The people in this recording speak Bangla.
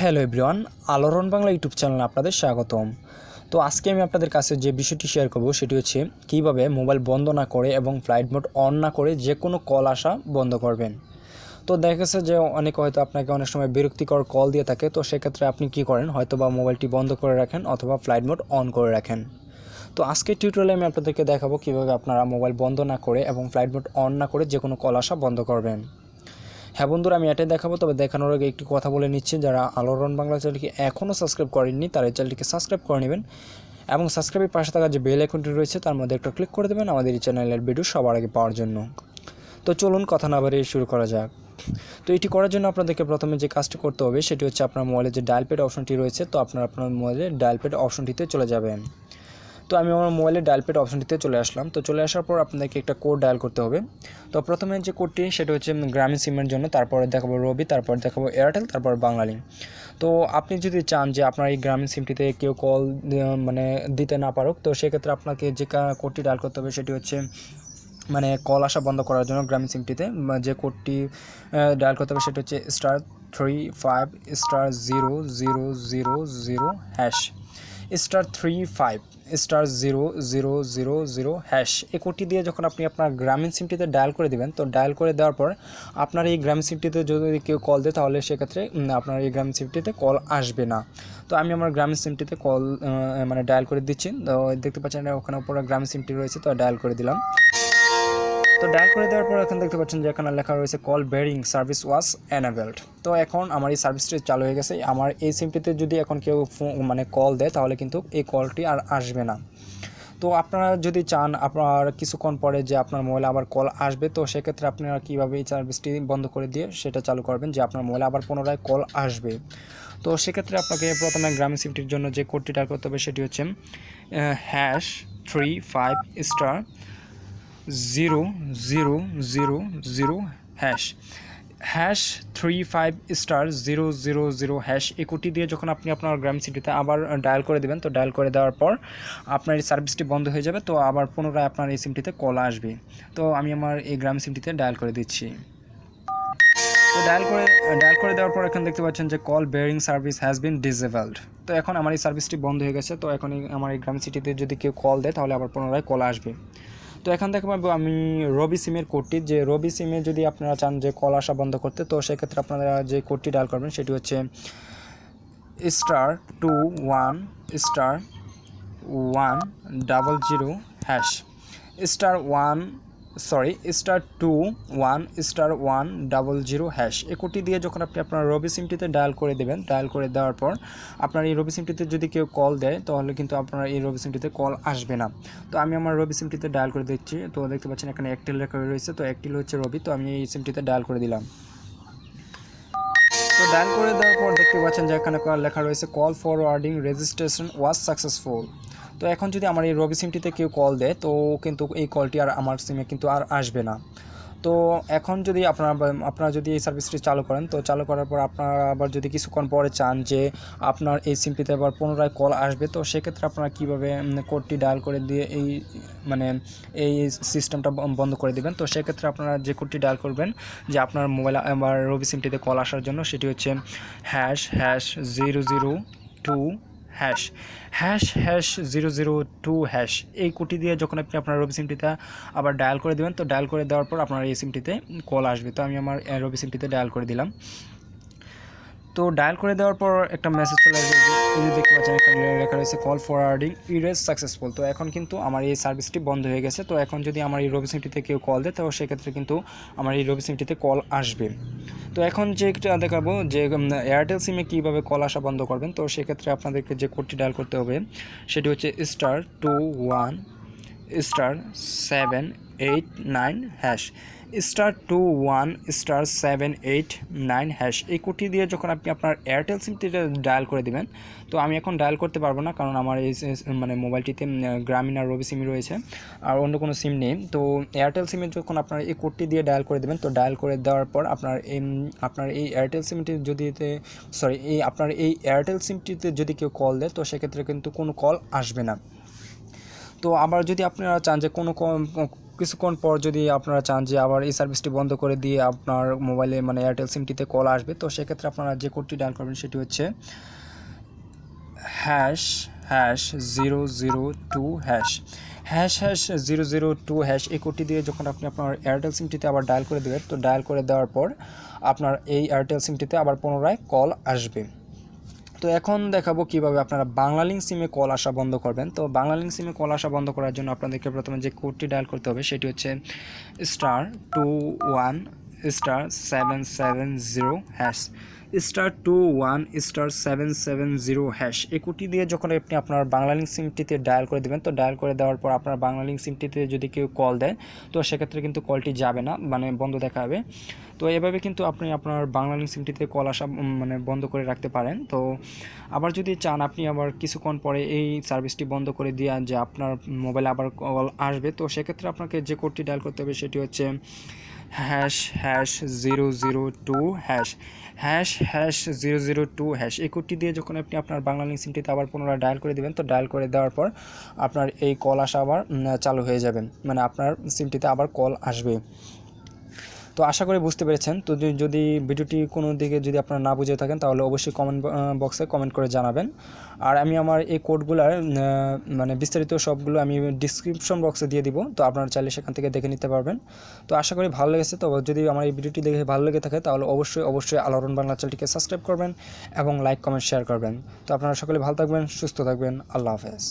হ্যালো এভরিওয়ান, আলোড়ন বাংলা ইউটিউব চ্যানেলে আপনাদের স্বাগতম। তো আজকে আমি আপনাদের কাছে যে বিষয়টি শেয়ার করব সেটি হচ্ছে কীভাবে মোবাইল বন্ধ না করে এবং ফ্লাইট মোড অন না করে যে কোনো কল আসা বন্ধ করবেন। তো দেখা গেছে যে অনেকে হয়তো আপনাকে অনেক সময় বিরক্তিকর কল দিয়ে থাকে, তো সেক্ষেত্রে আপনি কী করেন, হয়তো বা মোবাইলটি বন্ধ করে রাখেন অথবা ফ্লাইট মোড অন করে রাখেন। তো আজকের টিউটোরিয়ালে আমি আপনাদেরকে দেখাবো কীভাবে আপনারা মোবাইল বন্ধ না করে এবং ফ্লাইট মোড অন না করে যে কোনো কল আসা বন্ধ করবেন। হ্যাঁ বন্ধুরা, আমি এটাই দেখাবো, তবে দেখানোর আগে একটি কথা বলে নিচ্ছি, যারা আলোড়ন বাংলা চ্যানেলটিকে এখনও সাবস্ক্রাইব করেননি তারা এই চ্যানেলটিকে সাবস্ক্রাইব করে নেবেন এবং সাবস্ক্রাইবের পাশে থাকা যে বেল আইকনটি রয়েছে তার মধ্যে একটা ক্লিক করে দেবেন আমাদের এই চ্যানেলের ভিডিও সবার আগে পাওয়ার জন্য। তো চলুন কথা না বাড়িয়ে শুরু করা যাক। তো এটি করার জন্য আপনাদেরকে প্রথমে যে কাজটি করতে হবে সেটি হচ্ছে আপনার মোবাইলে যে ডায়াল প্যাড অপশনটি রয়েছে, তো আপনার মোবাইলে ডায়াল প্যাড অপশনটিতে চলে যাবেন। তো আমি আমার মোবাইলে ডায়াল প্যাড অপশনটিতে চলে আসলাম। তো চলে আসার পর আপনাদেরকে একটা কোড ডায়াল করতে হবে। তো প্রথমে যে কোডটি সেটা হচ্ছে গ্রামীণ সিমের জন্য, তারপরে দেখাবো রবি, তারপর দেখাবো এয়ারটেল, তারপর বাংলালিংক। তো আপনি যদি চান যে আপনার এই গ্রামীণ সিমটিতে কেউ কল দিতে না পারুক, তো সেক্ষেত্রে আপনাকে যে কোডটি ডায়াল করতে হবে সেটি হচ্ছে কল আসা বন্ধ করার জন্য গ্রামীণ সিমটিতে যে কোডটি ডায়াল করতে হবে সেটা হচ্ছে *35*00000# *35*00000# এই কোডটি দিয়ে যখন আপনি আপনার গ্রামীণ সিমটিতে ডায়াল করে দেবেন, তো ডায়াল করে দেওয়ার পর আপনার এই গ্রামীণ সিমটিতে যদি কেউ কল দেয় তাহলে সেক্ষেত্রে আপনার এই গ্রামীণ সিমটিতে কল আসবে না। তো আমি আমার গ্রামীণ সিমটিতে কল ডায়াল করে দিচ্ছি। তো দেখতে পাচ্ছেন ওখানে উপরে গ্রামীণ সিমটি রয়েছে, তো ডায়াল করে দিলাম। তো ডায়াল করে দেওয়ার পর এখন দেখতে পাচ্ছেন যে এখানে লেখা রয়েছে কল বেয়ারিং সার্ভিস ওয়াজ এনেবলড। তো এখন আমার এই সার্ভিসটি চালু হয়ে গেছে। আমার এই সিমটিতে যদি এখন কেউ কল দেয় তাহলে কিন্তু এই কলটি আর আসবে না। তো আপনারা যদি চান আপনার কিছুক্ষণ পরে যে আপনার মোবাইলে আবার কল আসবে, তো সেক্ষেত্রে আপনারা কীভাবে এই সার্ভিসটি বন্ধ করে দিয়ে সেটা চালু করবেন যে আপনার মোবাইলে আবার পুনরায় কল আসবে। তো সেক্ষেত্রে আপনাকে প্রথমে গ্রামীণ সিমটির জন্য যে কোডটি ডায়াল করতে হবে সেটি হচ্ছে #35*000##35*000#। এই কোডটি দিয়ে যখন আপনি আপনার গ্রামীণ সিমটিতে আবার ডায়াল করে দেবেন, তো ডায়াল করে দেওয়ার পর আপনার এই সার্ভিসটি বন্ধ হয়ে যাবে, তো আবার পুনরায় আপনার এই সিমটিতে কল আসবে। তো আমি আমার এই গ্রামীণ সিমটিতে ডায়াল করে দিচ্ছি। তো ডায়াল করে দেওয়ার পর এখন দেখতে পাচ্ছেন যে call bearing service has been disabled. তো এখন আমার এই সার্ভিসটি বন্ধ হয়ে গেছে। তো এখন আমার এই গ্রামীণ সিটিতে যদি কেউ কল দেয় তাহলে আবার পুনরায় কল আসবে। তো এখন দেখবো আমি রবি সিমের কোডটি, যে রবি সিমে যদি আপনারা চান যে কল আসা বন্ধ করতে, তো সেক্ষেত্রে আপনারা যে কোডটি ডায়াল করবেন সেটি হচ্ছে *121*100#। এই কোডটি দিয়ে যখন আপনি আপনার রবি সিমটিতে ডায়াল করে দেবেন, ডায়াল করে দেওয়ার পর আপনার এই রবি সিমটিতে যদি কেউ কল দেয় তাহলে কিন্তু আপনার এই রবি সিমটিতে কল আসবে না। তো আমি আমার রবি সিমটিতে ডায়াল করে দিচ্ছি। তো দেখতে পাচ্ছেন এখানে একটিল লেখা রয়েছে, তো একটিল হচ্ছে রবি। তো আমি এই সিমটিতে ডায়াল করে দিলাম। তো ডায়াল করে দেওয়ার পর দেখতে পাচ্ছেন যে এখানে লেখা রয়েছে call forwarding registration was successful. তো এখন যদি আমার এই রবি সিমটিতে কেউ কল দেয় তো কিন্তু এই কলটি আর আমার সিমে কিন্তু আর আসবে না। তো এখন যদি আপনারা যদি এই সার্ভিসটি চালু করেন, তো চালু করার পর আপনারা আবার যদি কিছুক্ষণ পরে চান যে আপনার এই সিমটিতে আবার পুনরায় কল আসবে, তো সেক্ষেত্রে আপনারা কীভাবে কোডটি ডায়াল করে দিয়ে এই সিস্টেমটা বন্ধ করে দেবেন। তো সেক্ষেত্রে আপনারা যে কোডটি ডায়াল করবেন যে আপনার মোবাইলে আবার রবি সিমটিতে কল আসার জন্য সেটি হচ্ছে #002##002#। এই কোডটি দিয়ে যখন আপনি আপনার রবি সিমটিতে আবার ডায়াল করে দেবেন, তো ডায়াল করে দেওয়ার পর আপনার এই সিমটিতে কল আসবে। তো আমি আমার রবি সিমটিতে ডায়াল করে দিলাম। তো ডায়াল করে দেওয়ার পর একটা মেসেজ চলে আসবে, এই যে দেখতে পাচ্ছেন এখানে লেখা রয়েছে কল ফরওয়ার্ডিং ইজ সাকসেসফুল। তো এখন কিন্তু আমার এই সার্ভিসটি বন্ধ হয়ে গেছে। তো এখন যদি আমার এই রবি সিমটিতে কেউ কল দেয় তো সেক্ষেত্রে কিন্তু আমার এই রবি সিমটিতে কল আসবে। তো এখন যে একটা দেখাবো যে এয়ারটেল সিমে কীভাবে কল আসা বন্ধ করবেন। তো সেক্ষেত্রে আপনাদেরকে যে কোডটি ডায়াল করতে হবে সেটি হচ্ছে *21*789#*21*789#। এই কোডটি দিয়ে যখন আপনি আপনার এয়ারটেল সিমটিতে ডায়াল করে দেবেন, তো আমি এখন ডায়াল করতে পারবো না কারণ আমার এই মোবাইলটিতে গ্রামীণ আর রবি সিমই রয়েছে, আর অন্য কোনো সিম নেই। তো এয়ারটেল সিমে যখন আপনার এই কোডটি দিয়ে ডায়াল করে দেবেন, তো ডায়াল করে দেওয়ার পর আপনার এই এয়ারটেল সিমটি আপনার এই এয়ারটেল সিমটিতে যদি কেউ কল দেয় তো সেক্ষেত্রে কিন্তু কোনো কল আসবে না। তো আবার যদি আপনারা চান যে কিছুক্ষণ পর যদি আপনারা চান যে আবার এই সার্ভিসটি বন্ধ করে দিয়ে আপনার মোবাইলে মানে এয়ারটেল সিমটিতে কল আসবে, তো সেক্ষেত্রে আপনারা যে কোডটি ডায়াল করবেন সেটি হচ্ছে ##002##002# এই কোডটি দিয়ে যখন আপনি আপনার এয়ারটেল সিমটিতে আবার ডায়াল করে দেবেন, তো ডায়াল করে দেওয়ার পর আপনার এই এয়ারটেল সিমটিতে আবার পুনরায় কল আসবে। তো এখন দেখাবো কিভাবে আপনারা বাংলালিংক সিমে কল আসা বন্ধ করবেন। তো বাংলালিংক সিমে কল আসা বন্ধ করার জন্য আপনাদেরকে প্রথমে যে কোডটি ডায়াল করতে হবে সেটি হচ্ছে *21*770# এই কোডটি দিয়ে যখন আপনি আপনার বাংলালিংক সিমটিতে ডায়াল করে দেবেন, তো ডায়াল করে দেওয়ার পর আপনার বাংলালিংক সিমটিতে যদি কেউ কল দেয়, তো সেক্ষেত্রে কিন্তু কলটি যাবে না, মানে বন্ধ দেখাবে। তো এভাবে কিন্তু আপনি আপনার বাংলালিংক সিমটিতে কল আসা মানে বন্ধ করে রাখতে পারেন। তো আবার যদি চান আপনি আবার কিছুক্ষণ পরে এই সার্ভিসটি বন্ধ করে দিয়ে যে আপনার মোবাইলে আবার কল আসবে, তো সেক্ষেত্রে আপনাকে যে কোডটি ডায়াল করতে হবে সেটি হচ্ছে ##002##002# এই কোডটি দিয়ে যখন আপনি আপনার বাংলালিংক সিমটিতে আবার পুনরায় ডায়াল করে দেবেন, তো ডায়াল করে দেওয়ার পর আপনার এই কল আসা আবার চালু হয়ে যাবে, মানে আপনার সিমটিতে আবার কল আসবে। তো আশা করি বুঝতে পেরেছেন। তো যদি ভিডিওটি কোনো দিকে যদি আপনারা না বুঝে থাকেন তাহলে অবশ্যই কমেন্ট বক্সে কমেন্ট করে জানাবেন। আর আমি আমার এই কোডগুলার মানে বিস্তারিত সবগুলো আমি ডিসক্রিপশন বক্সে দিয়ে দিব, তো আপনারা চাইলে সেখান থেকে দেখে নিতে পারবেন। তো আশা করি ভালো লেগেছে। তো যদি আমার এই ভিডিওটি দেখে ভালো লেগে থাকে তাহলে অবশ্যই আলোড়ন বাংলা চ্যানেলটিকে সাবস্ক্রাইব করবেন এবং লাইক কমেন্ট শেয়ার করবেন। তো আপনারা সকলে ভালো থাকবেন, সুস্থ থাকবেন। আল্লাহ হাফেজ।